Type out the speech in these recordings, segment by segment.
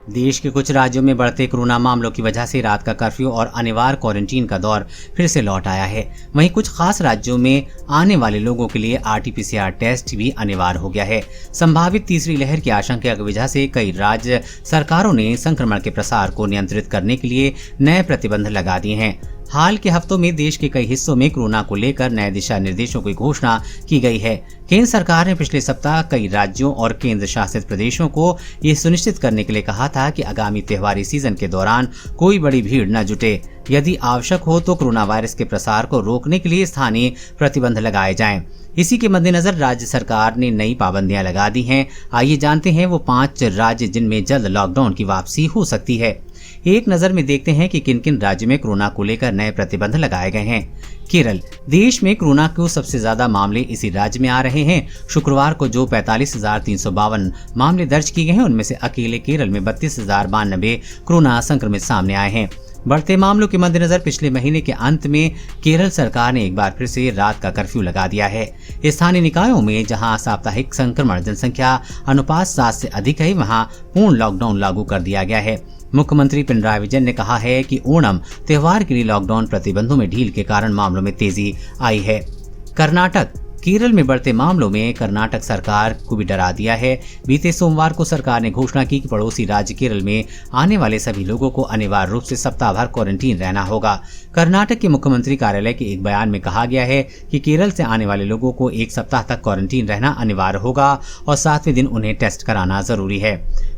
देश के कुछ राज्यों में बढ़ते कोरोना मामलों की वजह से रात का कर्फ्यू और अनिवार्य क्वारंटीन का दौर फिर से लौट आया है। वहीं कुछ खास राज्यों में आने वाले लोगों के लिए RT-PCR टेस्ट भी अनिवार्य हो गया है। संभावित तीसरी लहर की आशंका की वजह से कई राज्य सरकारों ने संक्रमण के प्रसार को नियंत्रित करने के लिए नए प्रतिबंध लगा दिए हैं। हाल के हफ्तों में देश के कई हिस्सों में कोरोना को लेकर नए दिशा निर्देशों की घोषणा की गई है। केंद्र सरकार ने पिछले सप्ताह कई राज्यों और केंद्र शासित प्रदेशों को ये सुनिश्चित करने के लिए कहा था कि आगामी त्योहारी सीजन के दौरान कोई बड़ी भीड़ न जुटे। यदि आवश्यक हो तो कोरोना वायरस के प्रसार को रोकने के लिए स्थानीय प्रतिबंध लगाए जाएं। इसी के मद्देनजर राज्य सरकार ने नई पाबंदियां लगा दी हैं। आइए जानते हैं वो 5 राज्य जिनमें जल्द लॉकडाउन की वापसी हो सकती है। एक नजर में देखते हैं कि किन किन राज्यों में कोरोना को लेकर नए प्रतिबंध लगाए गए हैं। केरल। देश में कोरोना के सबसे ज्यादा मामले इसी राज्य में आ रहे हैं। शुक्रवार को जो 45,352 मामले दर्ज किए गए हैं, उनमें से अकेले केरल में 32,092 कोरोना संक्रमित सामने आए हैं। बढ़ते मामलों के मद्देनजर पिछले महीने के अंत में केरल सरकार ने एक बार फिर से रात का कर्फ्यू लगा दिया है। स्थानीय निकायों में जहां साप्ताहिक संक्रमण जनसंख्या अनुपात 7 से अधिक है, वहां पूर्ण लॉकडाउन लागू कर दिया गया है। मुख्यमंत्री पिनराई विजयन ने कहा है कि ओणम त्योहार के लिए लॉकडाउन प्रतिबंधों में ढील के कारण मामलों में तेजी आई है। कर्नाटक। केरल में बढ़ते मामलों में कर्नाटक सरकार को भी डरा दिया है। बीते सोमवार को सरकार ने घोषणा की कि पड़ोसी राज्य केरल में आने वाले सभी लोगों को अनिवार्य रूप से सप्ताह भर क्वारंटीन रहना होगा। कर्नाटक के मुख्यमंत्री कार्यालय के एक बयान में कहा गया है कि केरल से आने वाले लोगों को 1 सप्ताह तक क्वारंटीन रहना अनिवार्य होगा और 7वें दिन उन्हें टेस्ट कराना जरूरी है।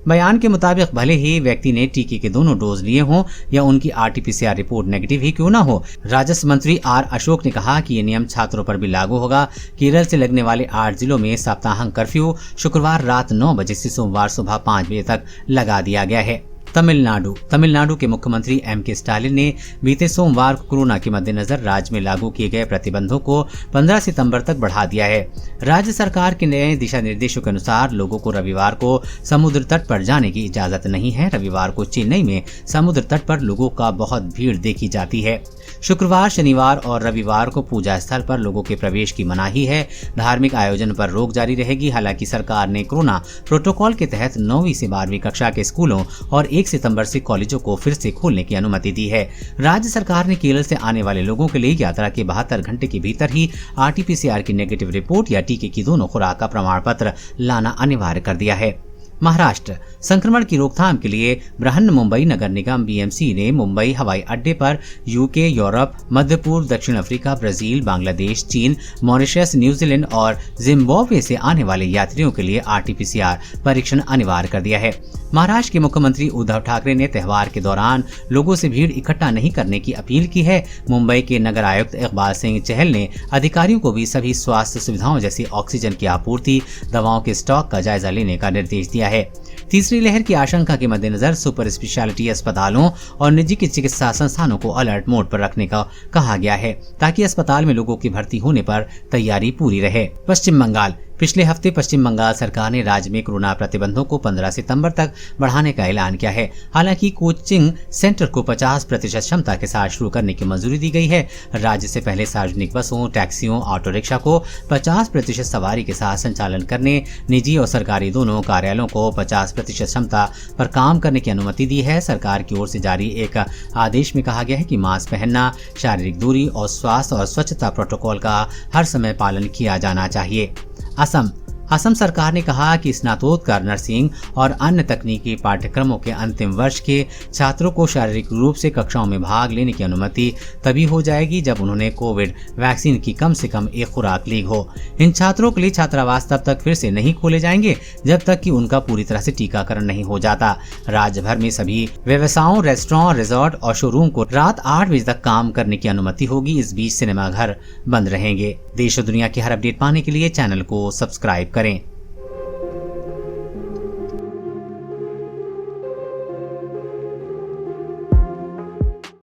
बयान के मुताबिक भले ही व्यक्ति ने टीके के दोनों डोज लिए हों या उनकी RT-PCR रिपोर्ट नेगेटिव ही क्यों न हो। राजस्व मंत्री R अशोक ने कहा कि ये नियम छात्रों पर भी लागू होगा। केरल से लगने वाले 8 जिलों में सप्ताहांत कर्फ्यू शुक्रवार रात 9 बजे से सोमवार सुबह 5 बजे तक लगा दिया गया है। तमिलनाडु के मुख्यमंत्री M.K. स्टालिन ने बीते सोमवार को कोरोना के मद्देनजर राज्य में लागू किए गए प्रतिबंधों को 15 सितंबर तक बढ़ा दिया है। राज्य सरकार के नए दिशा निर्देशों के अनुसार लोगों को रविवार को समुद्र तट पर जाने की इजाजत नहीं है। रविवार को चेन्नई में समुद्र तट पर लोगों का बहुत भीड़ देखी जाती है। शुक्रवार, शनिवार और रविवार को पूजा स्थल पर लोगों के प्रवेश की मनाही है। धार्मिक आयोजन पर रोक जारी रहेगी। हालांकि सरकार ने कोरोना प्रोटोकॉल के तहत 9वीं से 12वीं कक्षा के स्कूलों और 1 सितंबर से कॉलेजों को फिर से खोलने की अनुमति दी है। राज्य सरकार ने केरल से आने वाले लोगों के लिए यात्रा के 72 घंटे के भीतर ही RT-PCR की नेगेटिव रिपोर्ट या टीके की दोनों खुराक का प्रमाण पत्र लाना अनिवार्य कर दिया है। महाराष्ट्र। संक्रमण की रोकथाम के लिए बृहन मुंबई नगर निगम BMC ने मुंबई हवाई अड्डे पर UK, यूरोप, मध्य पूर्व, दक्षिण अफ्रीका, ब्राजील, बांग्लादेश, चीन, मॉरिशस, न्यूजीलैंड और जिम्बाब्वे से आने वाले यात्रियों के लिए RT-PCR परीक्षण अनिवार्य कर दिया है। महाराष्ट्र के मुख्यमंत्री उद्धव ठाकरे ने त्योहार के दौरान लोगों से भीड़ इकट्ठा नहीं करने की अपील की है। मुंबई के नगर आयुक्त इकबाल सिंह चहल ने अधिकारियों को भी सभी स्वास्थ्य सुविधाओं जैसी ऑक्सीजन की आपूर्ति, दवाओं के स्टॉक का जायजा लेने का निर्देश दिया है। तीसरी लहर की आशंका के मद्देनजर सुपर स्पेशलिटी अस्पतालों और निजी चिकित्सा संस्थानों को अलर्ट मोड पर रखने का कहा गया है, ताकि अस्पताल में लोगों की भर्ती होने पर तैयारी पूरी रहे। पश्चिम बंगाल। पिछले हफ्ते पश्चिम बंगाल सरकार ने राज्य में कोरोना प्रतिबंधों को 15 सितंबर तक बढ़ाने का ऐलान किया है। हालांकि कोचिंग सेंटर को 50% क्षमता के साथ शुरू करने की मंजूरी दी गई है। राज्य से पहले सार्वजनिक बसों, टैक्सियों, ऑटो रिक्शा को 50% सवारी के साथ संचालन करने, निजी और सरकारी दोनों कार्यालयों को 50% क्षमता पर काम करने की अनुमति दी है। सरकार की ओर से जारी एक आदेश में कहा गया है कि मास्क पहनना, शारीरिक दूरी और स्वास्थ्य और स्वच्छता प्रोटोकॉल का हर समय पालन किया जाना चाहिए। असम सरकार ने कहा कि स्नातकोत्तर नर्सिंग और अन्य तकनीकी पाठ्यक्रमों के अंतिम वर्ष के छात्रों को शारीरिक रूप से कक्षाओं में भाग लेने की अनुमति तभी हो जाएगी जब उन्होंने कोविड वैक्सीन की कम से कम 1 खुराक ली हो। इन छात्रों के लिए छात्रावास तब तक फिर से नहीं खोले जाएंगे जब तक कि उनका पूरी तरह से टीकाकरण नहीं हो जाता। राज्य भर में सभी व्यवसायों, रेस्टोरेंट, रिजॉर्ट और शोरूम को रात 8 बजे तक काम करने की अनुमति होगी। इस बीच सिनेमाघर बंद रहेंगे। देश और दुनिया की हर अपडेट पाने के लिए चैनल को सब्सक्राइब करें।